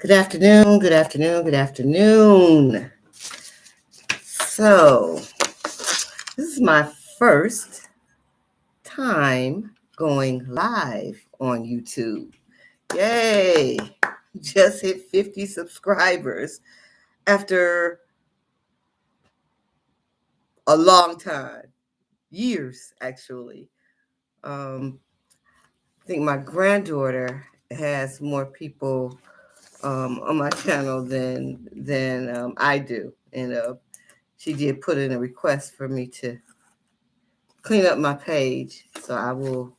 Good afternoon, good afternoon, good afternoon. So, this is my first time going live on YouTube. Yay! Just hit 50 subscribers after a long time, years actually. I think my granddaughter has more people on my channel than I do, and she did put in a request for me to clean up my page. So I will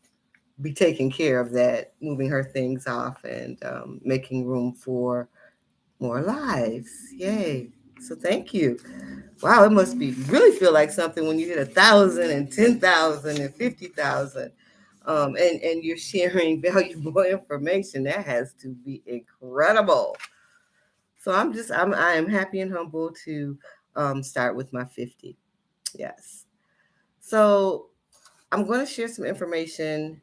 be taking care of that, moving her things off and making room for more lives. Yay. So thank you. Wow, it must be really feel like something when you hit 1,000 and 10,000 and 50,000. And you're sharing valuable information. That has to be incredible. So I am happy and humble to start with my 50. Yes. So I'm going to share some information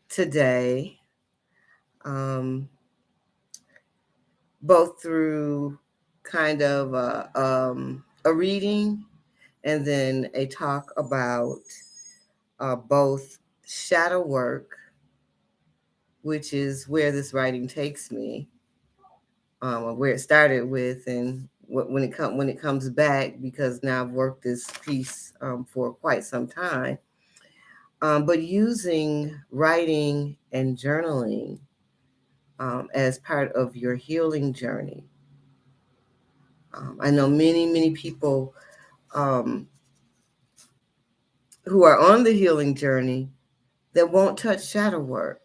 today, um, both through kind of a reading and then a talk about both shadow work, which is where this writing takes me, or where it started with, and when it comes back, because now I've worked this piece for quite some time. But using writing and journaling as part of your healing journey. I know many people um, who are on the healing journey that won't touch shadow work.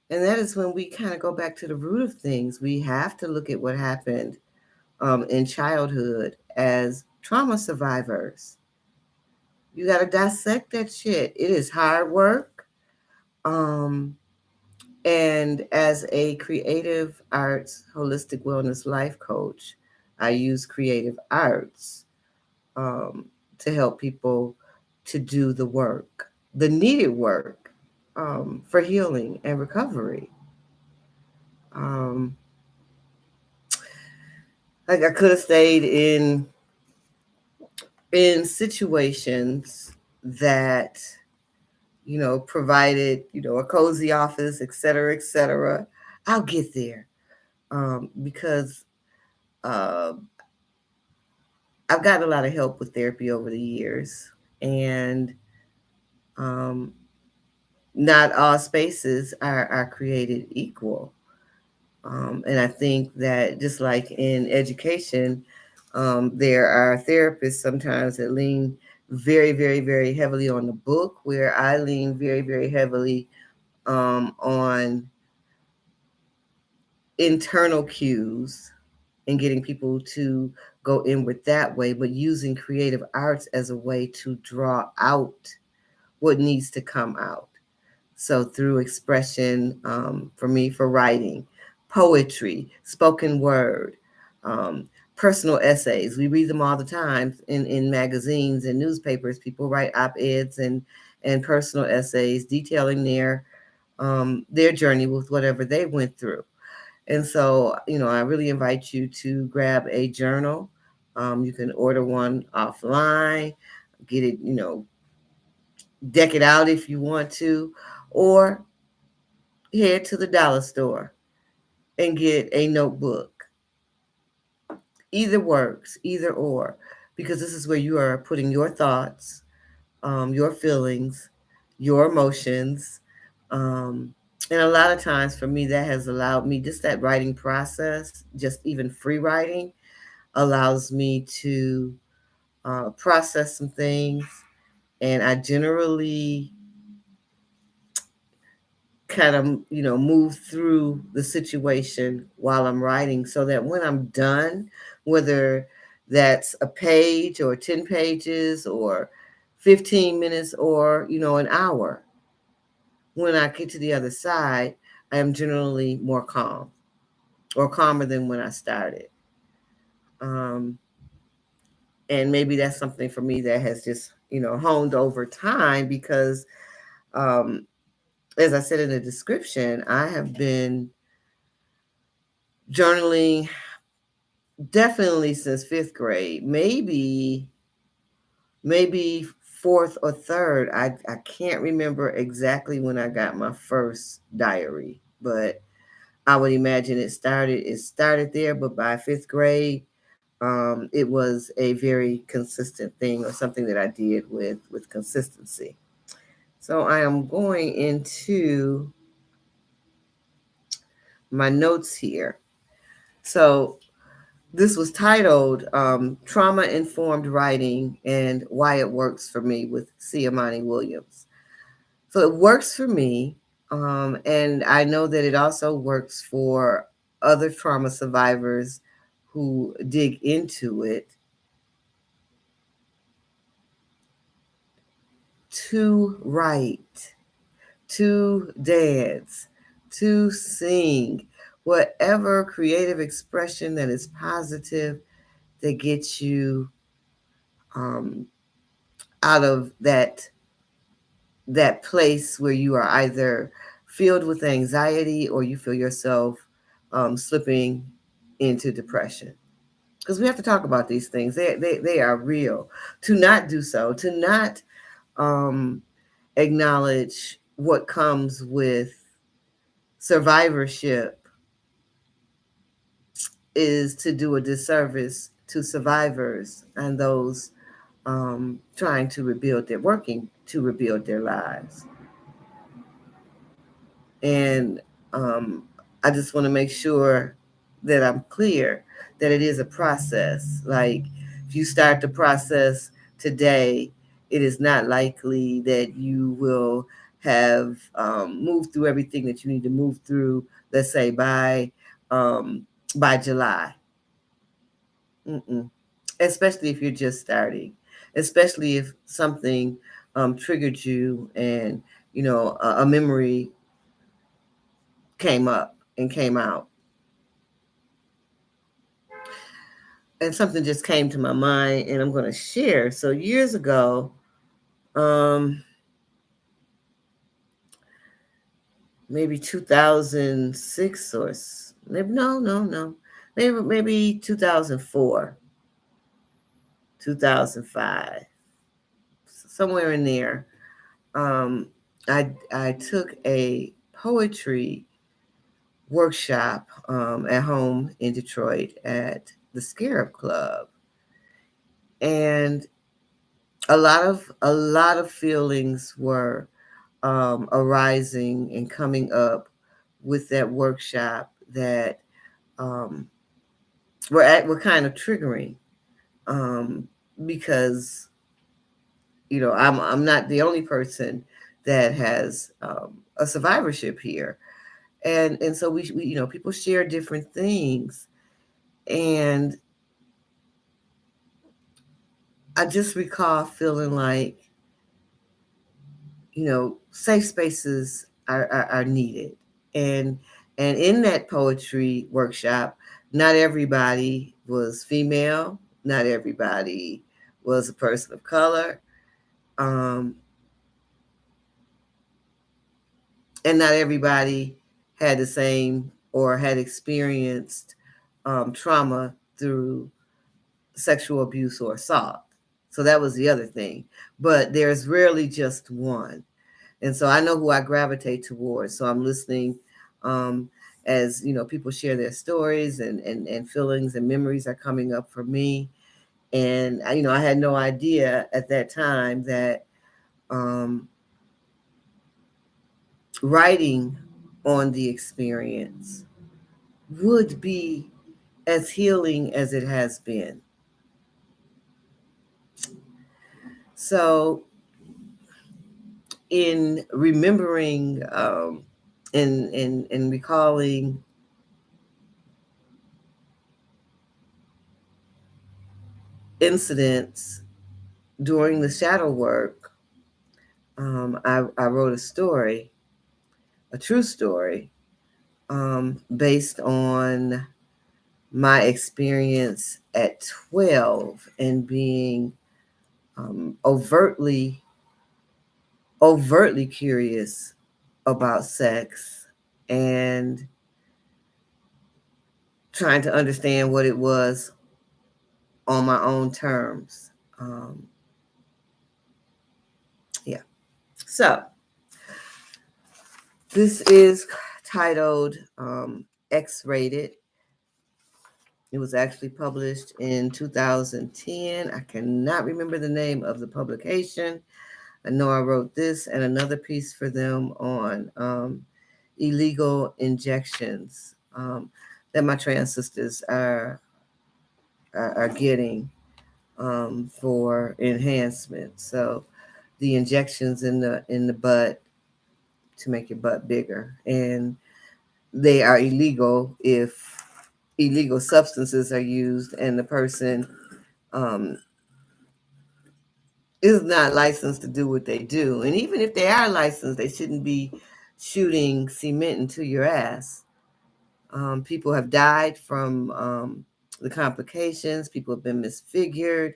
And that is when we kind of go back to the root of things. We have to look at what happened in childhood as trauma survivors. You got to dissect that shit. It is hard work. Um, And as a creative arts, holistic wellness life coach, I use creative arts um, to help people to do the work, the needed work for healing and recovery. Um, like I could have stayed in situations that provided a cozy office, et cetera, et cetera. I'll get there because. Uh, I've gotten a lot of help with therapy over the years, and um, not all spaces are created equal. And I think that just like in education, there are therapists sometimes that lean very, very, very heavily on the book, where I lean very, very heavily on internal cues and getting people to go inward that way, but using creative arts as a way to draw out what needs to come out. So through expression, for me, for writing, poetry, spoken word, um, personal essays. We read them all the time in magazines and newspapers. People write op-eds and personal essays detailing their journey with whatever they went through. And so, I really invite you to grab a journal. You can order one offline, get it, deck it out if you want to, or head to the dollar store and get a notebook. Either works, either or, because this is where you are putting your thoughts, your feelings, your emotions. Um, and a lot of times for me, that has allowed me, just that writing process, just even free writing, allows me to process some things. And I generally kind of, move through the situation while I'm writing, so that when I'm done, whether that's a page or 10 pages or 15 minutes or, an hour, when I get to the other side, I am generally more calm, or calmer than when I started. Um, and maybe that's something for me that has just, honed over time, because um, as I said in the description, I have been journaling definitely since fifth grade, maybe fourth or third. I can't remember exactly when I got my first diary, but I would imagine it started there, but by fifth grade, it was a very consistent thing or something that I did with consistency. So I am going into my notes here. So this was titled Trauma Informed Writing and Why It Works for Me with Imani Williams. So it works for me. And I know that it also works for other trauma survivors who dig into it to write, to dance, to sing, whatever creative expression that is positive that gets you um, out of that place where you are either filled with anxiety or you feel yourself slipping into depression. Because we have to talk about these things. They are real. To not do so, to not um, acknowledge what comes with survivorship is to do a disservice to survivors and those trying to working to rebuild their lives. And um, I just want to make sure that I'm clear that it is a process. Like if you start the process today, it is not likely that you will have moved through everything that you need to move through, let's say um, by July. Mm-mm. Especially if you're just starting, especially if something triggered you and, a memory came up and came out. And something just came to my mind and I'm going to share. So years ago, um, maybe 2006 or maybe, no, maybe 2004, 2005, somewhere in there. Um, I took a poetry workshop at home in Detroit at the Scarab Club, and a lot of feelings were arising and coming up with that workshop that um, were kind of triggering um, because I'm not the only person that has a survivorship here, and so we people share different things, and I just recall feeling like safe spaces are needed. And and in that poetry workshop, not everybody was female, not everybody was a person of color, um, and not everybody had the same or had experienced trauma through sexual abuse or assault. So that was the other thing. But there's rarely just one. And so I know who I gravitate towards. So I'm listening um, as people share their stories and feelings and memories are coming up for me. And I had no idea at that time that um, writing on the experience would be as healing as it has been. So in remembering and recalling incidents during the shadow work, I wrote a story, a true story, based on my experience at 12 and being overtly curious about sex and trying to understand what it was on my own terms. Yeah. So this is titled X-Rated. It was actually published in 2010. I cannot remember the name of the publication. I know I wrote this and another piece for them on illegal injections that my trans sisters are getting for enhancement. So the injections in the butt to make your butt bigger, and they are illegal if illegal substances are used and the person um, is not licensed to do what they do. And even if they are licensed, they shouldn't be shooting cement into your ass. People have died from the complications. People have been misfigured.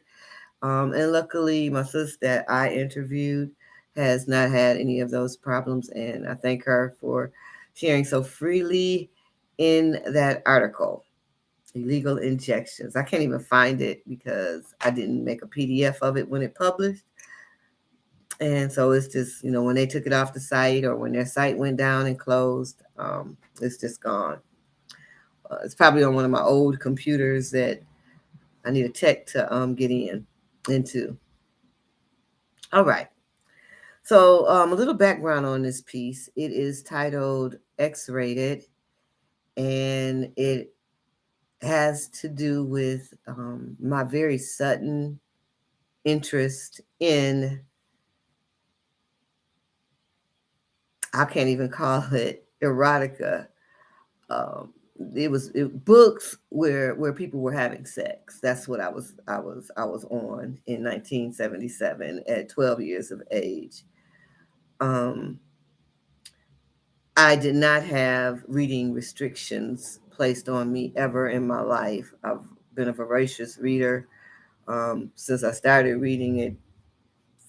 And luckily, my sister that I interviewed has not had any of those problems. And I thank her for sharing so freely in that article. Illegal injections. I can't even find it because I didn't make a PDF of it when it published. And so it's just, when they took it off the site or when their site went down and closed, it's just gone. It's probably on one of my old computers that I need a tech to get into. All right. So a little background on this piece. It is titled X-Rated, and it has to do with my very sudden interest in, I can't even call it erotica. Books where people were having sex. That's what I was on in 1977 at 12 years of age. I did not have reading restrictions placed on me ever in my life. I've been a voracious reader since I started reading it.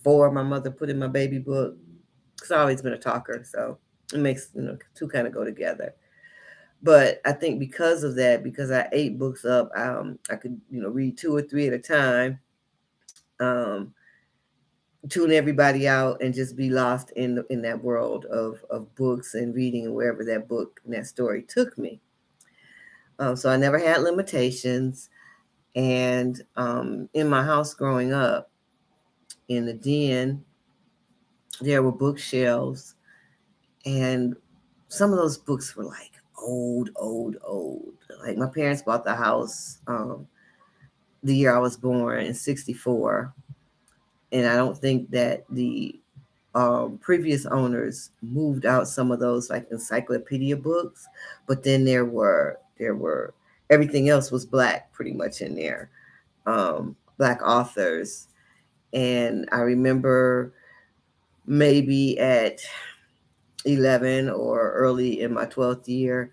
My mother put in my baby book. Because I've always been a talker, so it makes two kind of go together. But I think because of that, because I ate books up, I could read two or three at a time, tune everybody out, and just be lost in that world of books and reading and wherever that book and that story took me. So I never had limitations. And in my house growing up, in the den, there were bookshelves, and some of those books were like old, old, old. Like my parents bought the house the year I was born in '64, and I don't think that the previous owners moved out some of those like encyclopedia books, but then there were everything else was Black pretty much in there, Black authors. And I remember maybe at 11 or early in my 12th year,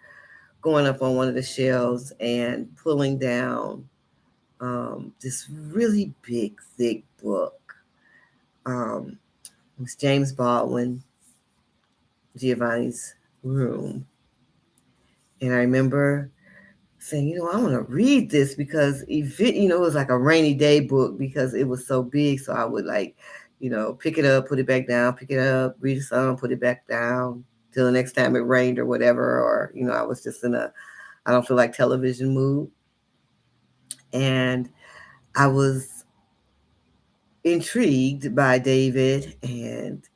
going up on one of the shelves and pulling down this really big, thick book. It was James Baldwin, Giovanni's Room. And I remember saying, I want to read this because, it was like a rainy day book because it was so big. So I would pick it up, put it back down, pick it up, read some, put it back down till the next time it rained or whatever. Or, I was just in I don't feel like television mood. And I was intrigued by David and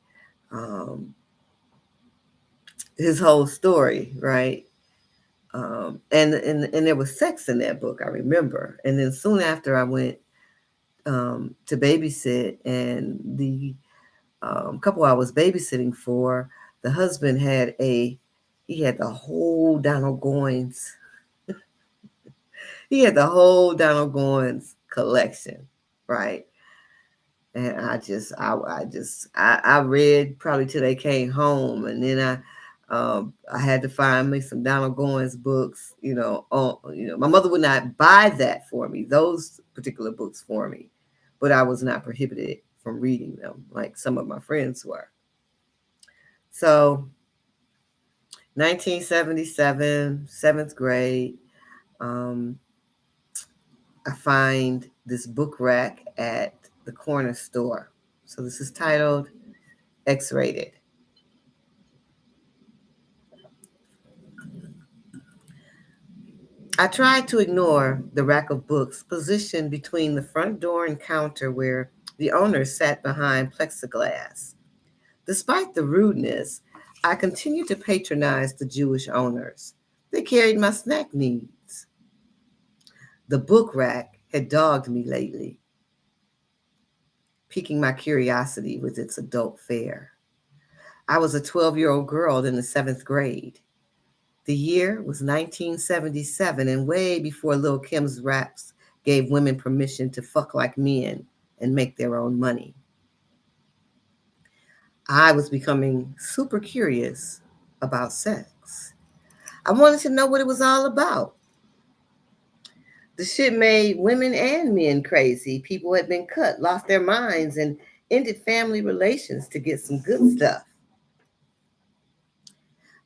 his whole story, right? And there was sex in that book, I remember. And then soon after I went to babysit, and the couple I was babysitting for, the husband he had the whole Donald Goines. He had the whole Donald Goines collection, right? And I read probably till they came home, and then I had to find me some Donald Goines books. My mother would not buy that for me, those particular books for me, but I was not prohibited from reading them like some of my friends were. So 1977, seventh grade, Um, I find this book rack at the corner store. So this is titled X Rated. I tried to ignore the rack of books positioned between the front door and counter where the owner sat behind plexiglass. Despite the rudeness, I continued to patronize the Jewish owners. They carried my snack needs. The book rack had dogged me lately, piquing my curiosity with its adult fare. I was a 12-year-old girl in the seventh grade. The year was 1977, and way before Lil' Kim's raps gave women permission to fuck like men and make their own money. I was becoming super curious about sex. I wanted to know what it was all about. The shit made women and men crazy. People had been cut, lost their minds, and ended family relations to get some good stuff.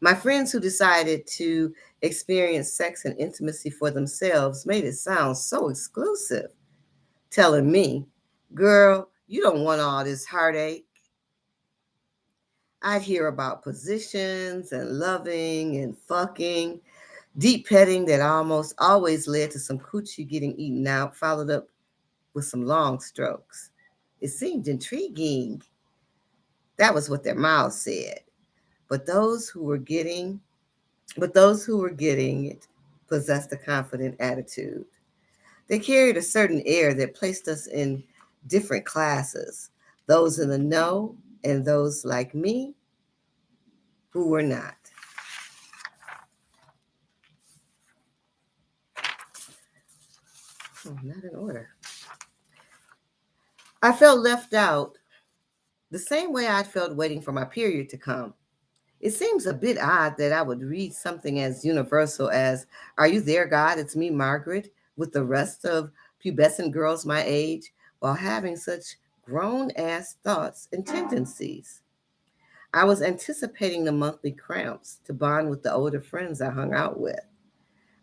My friends who decided to experience sex and intimacy for themselves made it sound so exclusive, telling me, girl, you don't want all this heartache. I'd hear about positions and loving and fucking, deep petting that almost always led to some coochie getting eaten out, followed up with some long strokes. It seemed intriguing. That was what their mouths said. But those who were getting it possessed a confident attitude. They carried a certain air that placed us in different classes, those in the know and those like me who were not. Oh, not in order. I felt left out the same way I'd felt waiting for my period to come. It seems a bit odd that I would read something as universal as, Are you there, God? It's me, Margaret, with the rest of pubescent girls my age, while having such grown ass thoughts and tendencies. I was anticipating the monthly cramps to bond with the older friends I hung out with.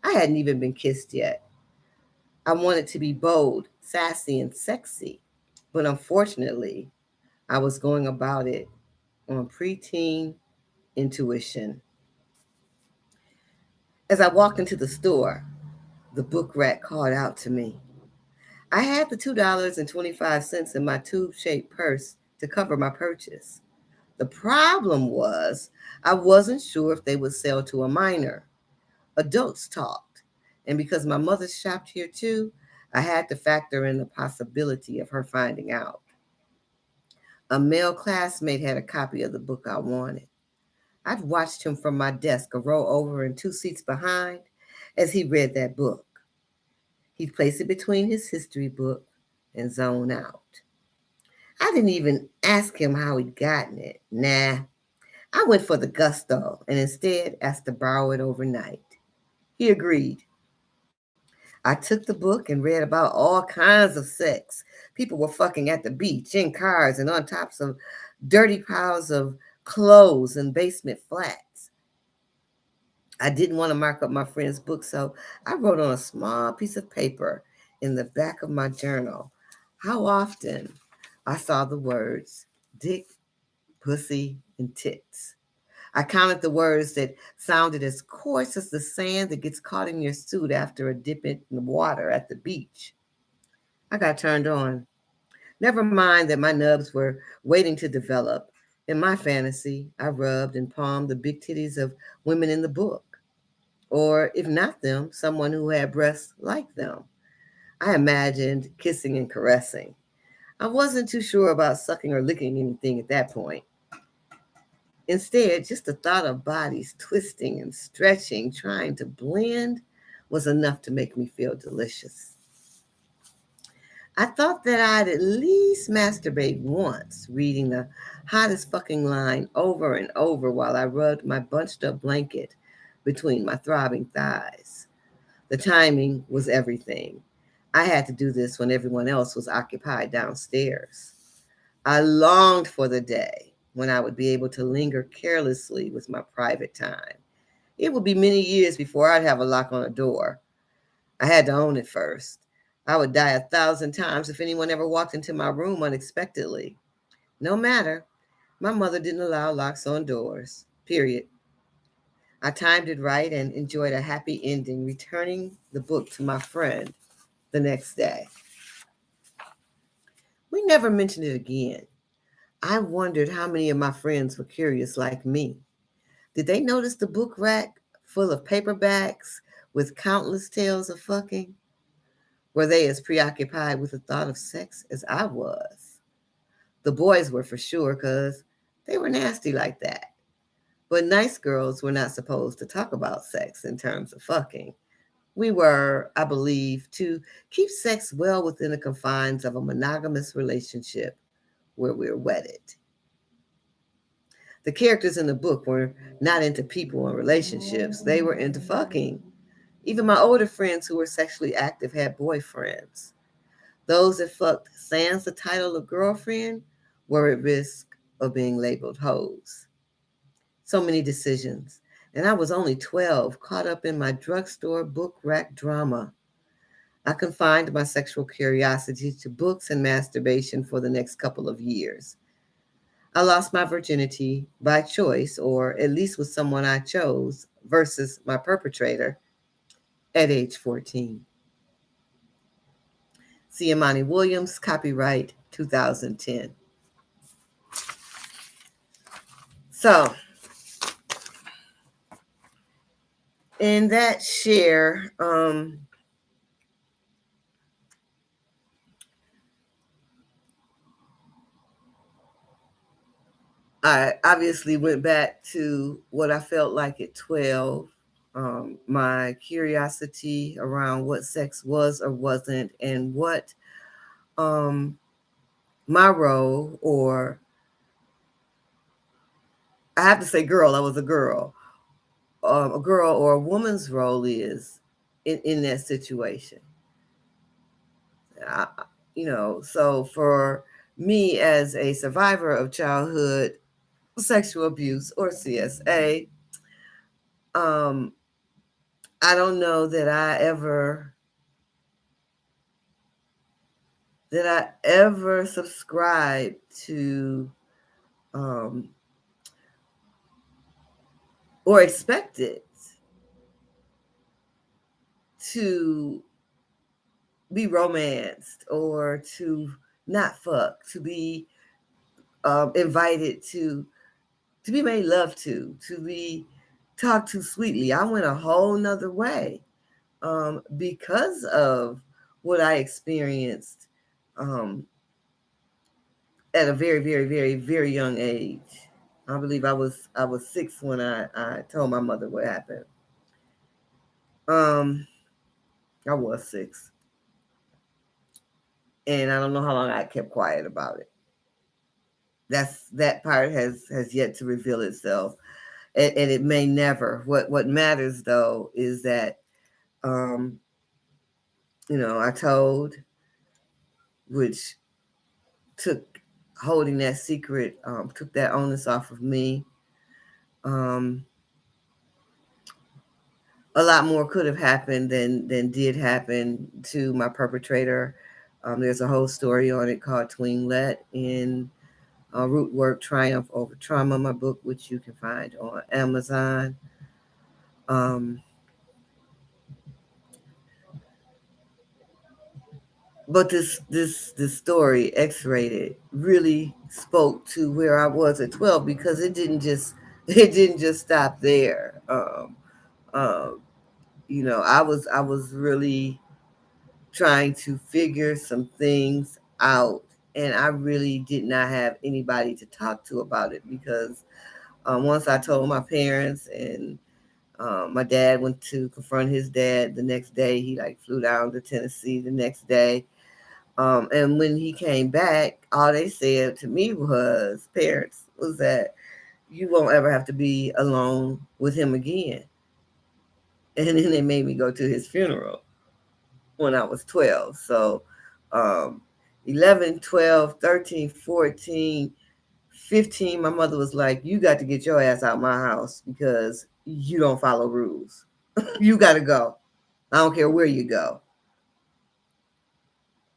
I hadn't even been kissed yet. I wanted to be bold, sassy, and sexy, but unfortunately, I was going about it on preteen intuition. As I walked into the store, the book rack called out to me. I had the $2.25 in my tube shaped purse to cover my purchase. The problem was, I wasn't sure if they would sell to a minor. Adults talked, and because my mother shopped here too, I had to factor in the possibility of her finding out. A male classmate had a copy of the book I wanted. I'd watched him from my desk a row over and two seats behind as he read that book. He'd place it between his history book and zone out. I didn't even ask him how he'd gotten it. Nah, I went for the gusto and instead asked to borrow it overnight. He agreed. I took the book and read about all kinds of sex. People were fucking at the beach, in cars, and on tops of dirty piles of clothes and basement flats. I didn't want to mark up my friend's book, so I wrote on a small piece of paper in the back of my journal how often I saw the words dick, pussy, and tits. I counted the words that sounded as coarse as the sand that gets caught in your suit after a dip in the water at the beach. I got turned on. Never mind that my nubs were waiting to develop. In my fantasy, I rubbed and palmed the big titties of women in the book. Or if not them, someone who had breasts like them. I imagined kissing and caressing. I wasn't too sure about sucking or licking anything at that point. Instead, just the thought of bodies twisting and stretching, trying to blend, was enough to make me feel delicious. I thought that I'd at least masturbate once, reading the hottest fucking line over and over while I rubbed my bunched up blanket between my throbbing thighs. The timing was everything. I had to do this when everyone else was occupied downstairs. I longed for the day when I would be able to linger carelessly with my private time. It would be many years before I'd have a lock on a door. I had to own it first. I would die 1,000 times if anyone ever walked into my room unexpectedly. No matter, my mother didn't allow locks on doors. Period. I timed it right and enjoyed a happy ending, returning the book to my friend the next day. We never mentioned it again. I wondered how many of my friends were curious like me. Did they notice the book rack full of paperbacks with countless tales of fucking? Were they as preoccupied with the thought of sex as I was? The boys were for sure, because they were nasty like that. But nice girls were not supposed to talk about sex in terms of fucking. We were, I believe, to keep sex well within the confines of a monogamous relationship where we're wedded. The characters in the book were not into people and relationships, they were into fucking. Even my older friends who were sexually active had boyfriends. Those that fucked sans the title of girlfriend were at risk of being labeled hoes. So many decisions. And I was only 12, caught up in my drugstore book rack drama. I confined my sexual curiosity to books and masturbation for the next couple of years. I lost my virginity by choice, or at least with someone I chose, versus my perpetrator at age 14. See Imani Williams, copyright 2010. So, in that share, I obviously went back to what I felt like at 12, my curiosity around what sex was or wasn't, and what um, my role, or I have to say girl, I was a girl or a woman's role is in that situation. I, so for me as a survivor of childhood sexual abuse, or CSA, um, I don't know that I ever subscribed to um, or expected to be romanced, or to not fuck, to be invited to be made love to be talked to sweetly. I went a whole nother way because of what I experienced um, at a very, very, very, very young age. I believe I was 6 when I told my mother what happened. Um, I was 6, and I don't know how long I kept quiet about it. That part has yet to reveal itself, and it may never. What matters though is that um, I told, which took holding that secret, took that onus off of me. Um, a lot more could have happened than did happen to my perpetrator. There's a whole story on it called Tween in Root Work Triumph Over Trauma, my book, which you can find on Amazon. Um, but this story, X-rated, really spoke to where I was at 12, because it didn't just stop there. Um, I was really trying to figure some things out, and I really did not have anybody to talk to about it, because once I told my parents, and my dad went to confront his dad the next day. He like flew down to Tennessee the next day. And when he came back, all they said to me was that you won't ever have to be alone with him again. And then they made me go to his funeral when I was 12. So um, 11, 12, 13, 14, 15, my mother was like, you got to get your ass out my house, because you don't follow rules. You got to go. I don't care where you go.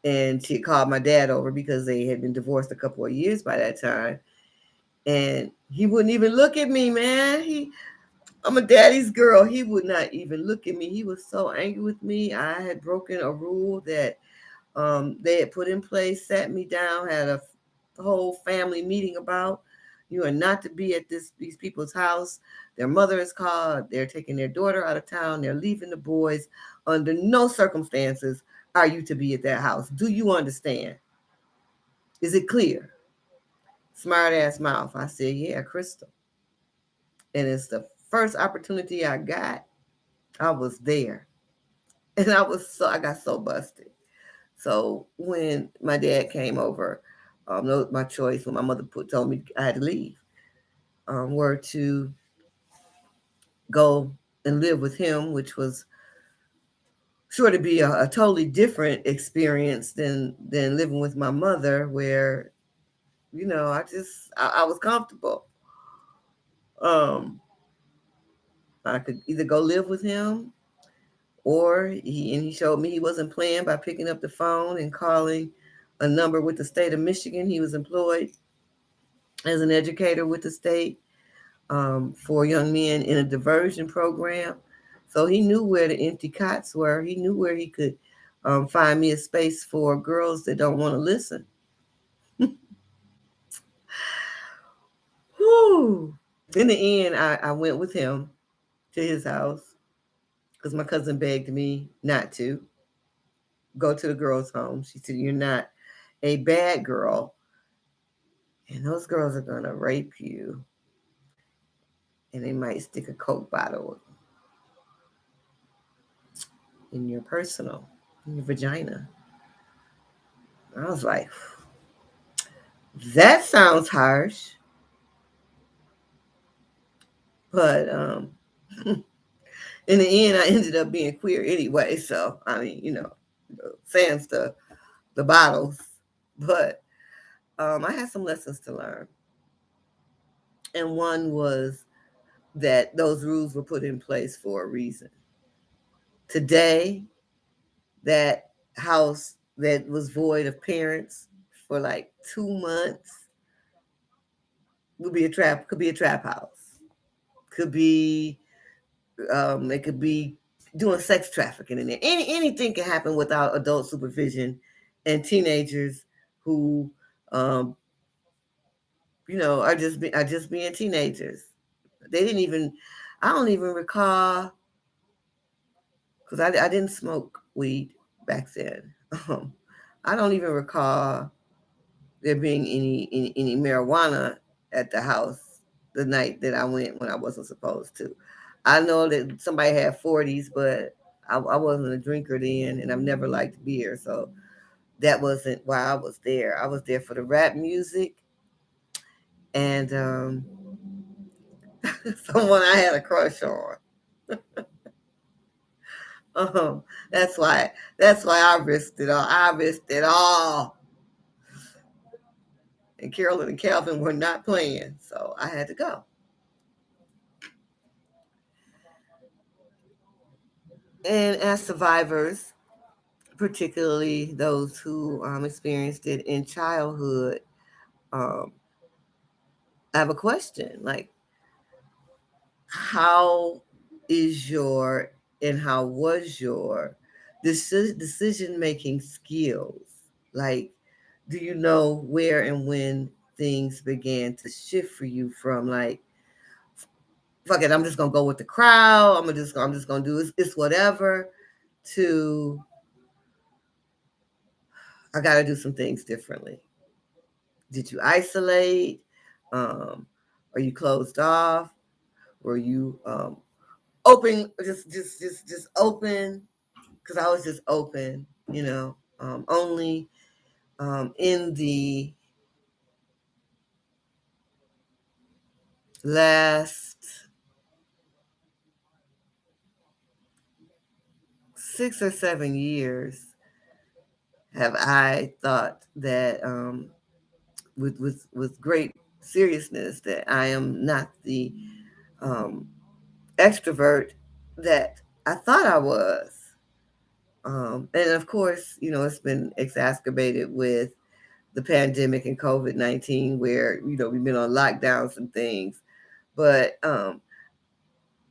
And she called my dad over because they had been divorced a couple of years by that time. And he wouldn't even look at me, man. I'm a daddy's girl. He would not even look at me. He was so angry with me. I had broken a rule that they had put in place, sat me down, had a whole family meeting about. You are not to be at these people's house. Their mother is called. They're taking their daughter out of town. They're leaving the boys. Under no circumstances are you to be at that house. Do you understand? Is it clear? Smart ass mouth. I said, yeah, Crystal. And it's the first opportunity I got. I was there. And I got so busted. So when my dad came over, that was my choice. When my mother told me I had to leave, were to go and live with him, which was sure to be a totally different experience than living with my mother, where I was comfortable. Um, I could either go live with him, or he showed me he wasn't playing by picking up the phone and calling a number with the state of Michigan. He was employed as an educator with the state for young men in a diversion program. So he knew where the empty cots were. He knew where he could find me a space for girls that don't want to listen. Whew. In the end, I went with him to his house because my cousin begged me not to go to the girls' home. She said, "You're not a bad girl, and those girls are going to rape you, and they might stick a Coke bottle in your personal, in your vagina." I was like, that sounds harsh, but in the end, I ended up being queer anyway. So I mean, sans the bottles, but I had some lessons to learn, and one was that those rules were put in place for a reason. Today, that house that was void of parents for like 2 months would be a trap. Could be a trap house. Could be it could be doing sex trafficking in there. Anything can happen without adult supervision, and teenagers who, um, are just being teenagers. They didn't even. I don't even recall because I didn't smoke weed back then. Um, I don't even recall there being any marijuana at the house the night that I went when I wasn't supposed to. I know that somebody had 40s, but I wasn't a drinker then, and I've never liked beer, so that wasn't why I was there. I was there for the rap music and someone I had a crush on. Um, that's why. That's why I risked it all. I risked it all. And Carolyn and Calvin were not playing, so I had to go. And as survivors, particularly those who experienced it in childhood, um, I have a question. Like, how is your and how was your decision making skills? Like, do you know where and when things began to shift for you from like, fuck it, I'm just gonna go with the crowd. I'm just gonna do it's whatever, to I got to do some things differently. Did you isolate? Um, are you closed off? Were you open? Just open? Because I was just open, only in the last 6 or 7 years have I thought that with great seriousness that I am not the um, extrovert that I thought I was. And of course, it's been exacerbated with the pandemic and COVID-19, where we've been on lockdowns and things. But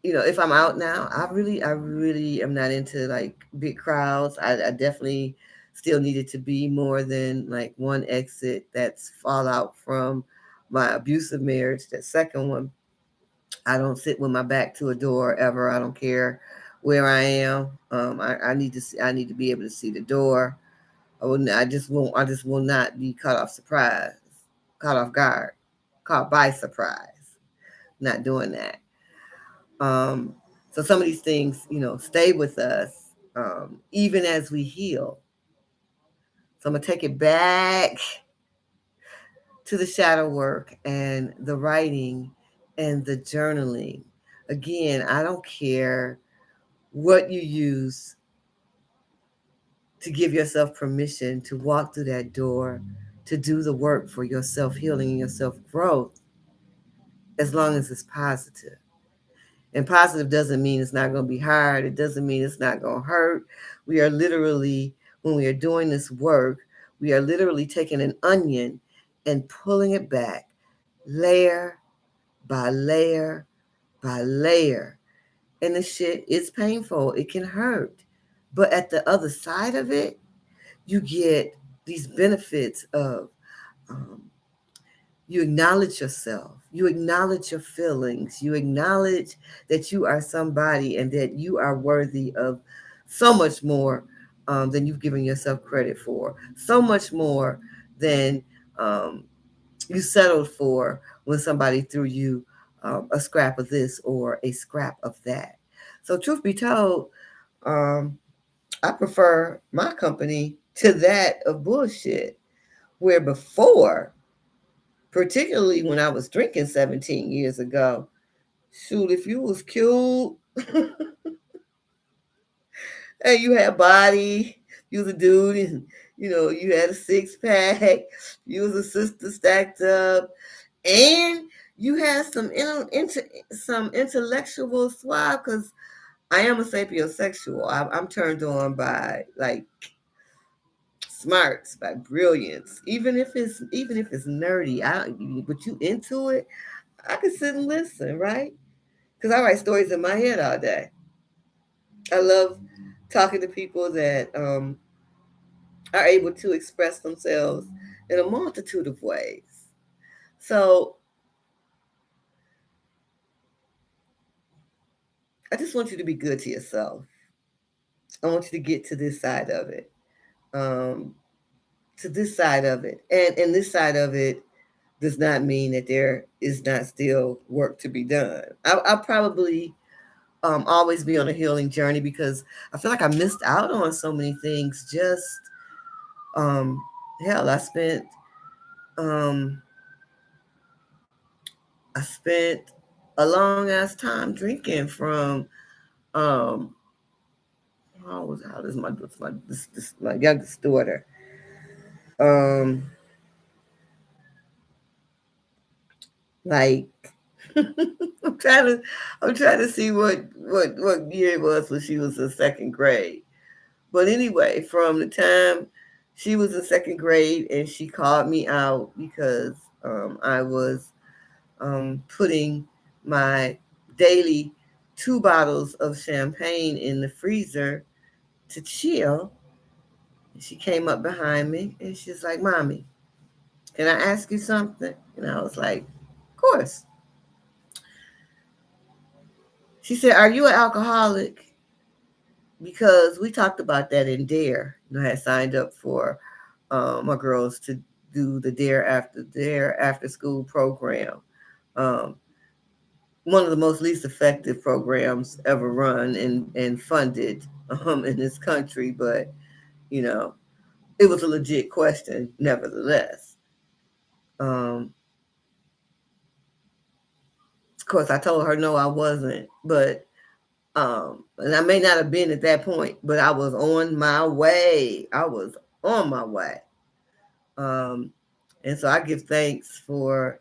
if I'm out now, I really am not into like big crowds. I definitely still needed to be more than like one exit. That's fallout from my abusive marriage. That second one, I don't sit with my back to a door ever. I don't care where I am. I need to see, I need to be able to see the door. I just will not be caught off surprise, caught off guard, caught by surprise. Not doing that. Um, so some of these things, stay with us, even as we heal. So I'm gonna take it back to the shadow work and the writing and the journaling. Again, I don't care what you use to give yourself permission to walk through that door, to do the work for your self healing and your self growth, as long as it's positive. And positive doesn't mean it's not going to be hard. It doesn't mean it's not going to hurt. We are literally, when we are doing this work, we are literally taking an onion and pulling it back layer by layer by layer. And the shit is painful. It can hurt. But at the other side of it, you get these benefits of um, you acknowledge yourself, you acknowledge your feelings, you acknowledge that you are somebody and that you are worthy of so much more than you've given yourself credit for, so much more than um, you settled for when somebody threw you a scrap of this or a scrap of that. So, truth be told, um, I prefer my company to that of bullshit. Where before, particularly when I was drinking 17 years ago, shoot, if you was cute and you had body, you was a dude, and you had a six pack, you was a sister stacked up, and you had some intellectual swag, because I am a sapiosexual. I'm turned on by like smarts, by brilliance, even if it's nerdy. But you into it, I could sit and listen, right? Because I write stories in my head all day. I love talking to people that are able to express themselves in a multitude of ways. So I just want you to be good to yourself. I want you to get to this side of it. Um, to this side of it. And this side of it does not mean that there is not still work to be done. I'll probably always be on a healing journey because I feel like I missed out on so many things. Just um, hell, um, I spent a long ass time drinking from um, how does my youngest daughter. Um, like I'm trying to I'm trying to see what year it was when she was in second grade. But anyway, from the time she was in second grade and she called me out because I was putting my daily 2 bottles of champagne in the freezer to chill. She came up behind me and she's like, "Mommy, can I ask you something?" And I was like, "Of course." She said, "Are you an alcoholic?" Because we talked about that in Dare. I had signed up for my girls to do the Dare after school program. Um, One of the most least effective programs ever run and funded in this country, but you know, it was a legit question, nevertheless. Um, of course, I told her no, I wasn't, but and I may not have been at that point, but I was on my way. I was on my way. Um, and so I give thanks for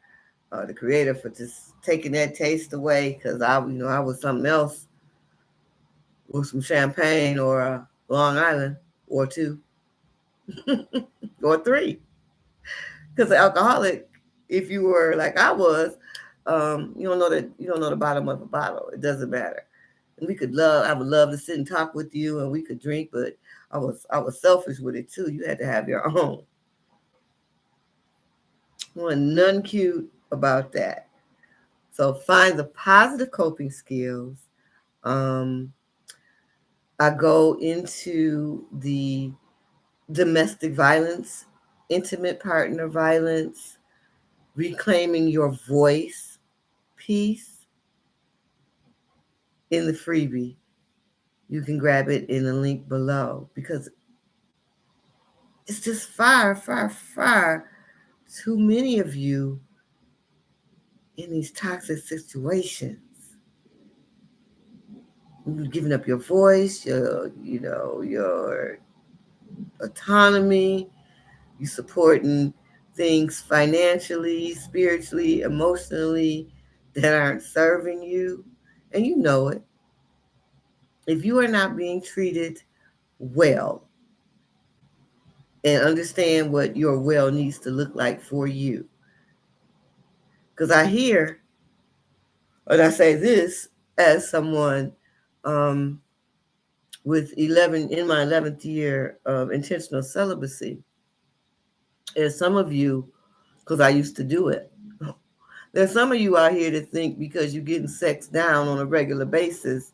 the creator for just taking that taste away because I was something else with some champagne or Long Island, or 2, or 3. Because the alcoholic, if you were like I was, you don't know the bottom of a bottle. It doesn't matter. And we could love. I would love to sit and talk with you, and we could drink. But I was selfish with it too. You had to have your own. Well, none cute about that. So find the positive coping skills. Um, I go into the domestic violence, intimate partner violence, reclaiming your voice piece in the freebie. You can grab it in the link below because it's just far, far, far too many of you in these toxic situations. You're giving up your voice, your autonomy, you supporting things financially, spiritually, emotionally that aren't serving you, and you know it. If you are not being treated well and understand what your well needs to look like for you, because I hear, and I say this as someone um, with 11 in my 11th year of intentional celibacy, there's some of you, because I used to do it. There's some of you out here that think because you're getting sex down on a regular basis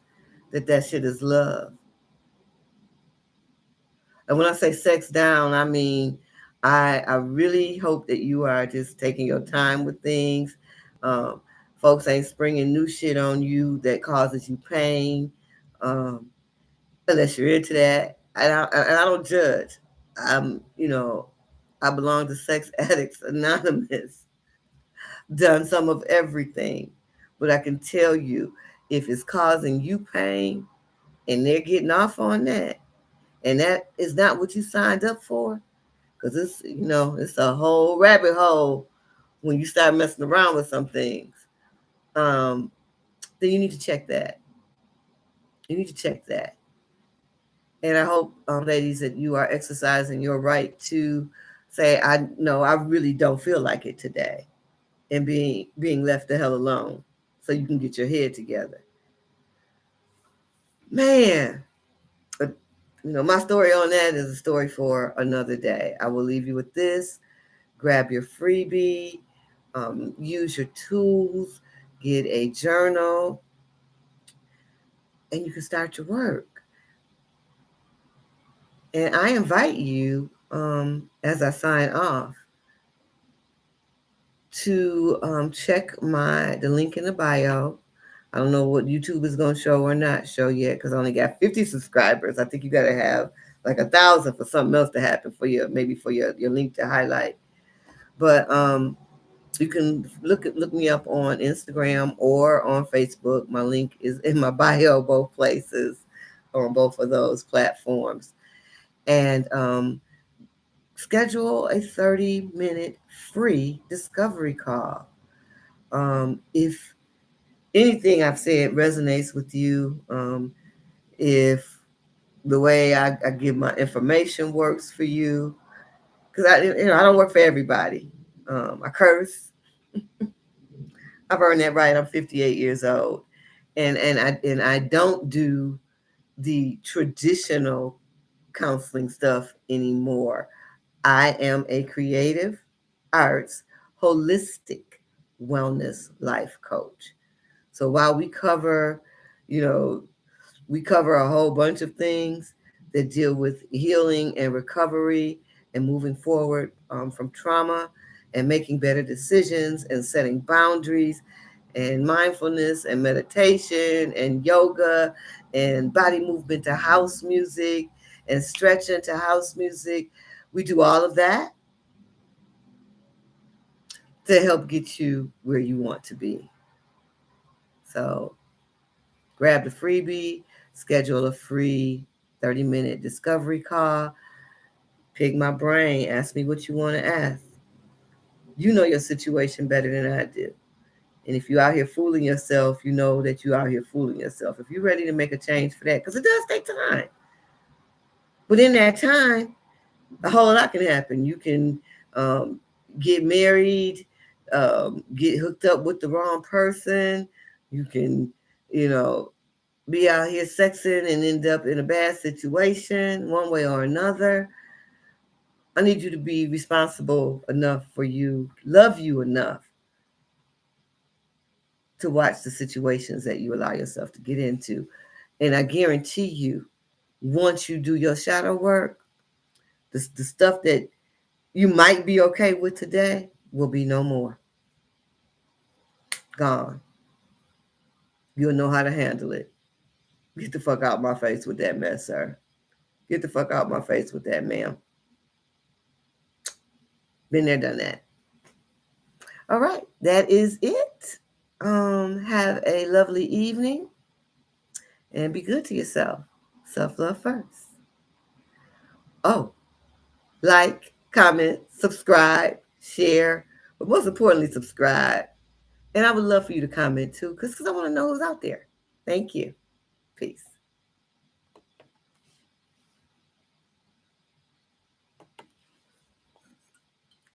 that shit is love. And when I say sex down, I mean I really hope that you are just taking your time with things. Um, Folks ain't springing new shit on you that causes you pain, um, unless you're into that. And I don't judge. I belong to Sex Addicts Anonymous, done some of everything. But I can tell you, if it's causing you pain and they're getting off on that, and that is not what you signed up for, because it's a whole rabbit hole when you start messing around with some things. Um, then you need to check that. You need to check that. And I hope, ladies, that you are exercising your right to say, I no, I really don't feel like it today, and being left the hell alone, so you can get your head together. Man, uh, my story on that is a story for another day. I will leave you with this. Grab your freebie, use your tools, get a journal, and you can start your work. And I invite you, as I sign off, to check the link in the bio. I don't know what YouTube is going to show or not show yet because I only got 50 subscribers. I think you got to have like 1,000 for something else to happen for you, maybe for your link to highlight. But you can look me up on Instagram or on Facebook. My link is in my bio, both places, on both of those platforms. And schedule a 30-minute free discovery call. If anything I've said resonates with you, if the way I give my information works for you, because I don't work for everybody. I curse. I've earned that right. I'm 58 years old, and I don't do the traditional counseling stuff anymore. I am a creative arts holistic wellness life coach. So while you know, we cover a whole bunch of things that deal with healing and recovery and moving forward from trauma and making better decisions and setting boundaries and mindfulness and meditation and yoga and body movement to house music and stretching to house music. We do all of that to help get you where you want to be. So grab the freebie, schedule a free 30-minute discovery call, pick my brain, ask me what you want to ask. You know your situation better than I do. And if you're out here fooling yourself, you know that you're out here fooling yourself. If you're ready to make a change for that, because it does take time. But in that time, a whole lot can happen. You can get married, get hooked up with the wrong person. You can, you know, be out here sexing and end up in a bad situation one way or another. I need you to be responsible enough for you, love you enough to watch the situations that you allow yourself to get into. And I guarantee you, once you do your shadow work, the stuff that you might be okay with today will be no more. Gone. You'll know how to handle it. Get the fuck out my face with that mess, sir. Get the fuck out my face with that, ma'am. Been there, done that. All right, that is it. Have a lovely evening and be good to yourself. Self love first. Oh, like, comment, subscribe, share, but most importantly, subscribe. And I would love for you to comment too, because I want to know who's out there. Thank you. Peace.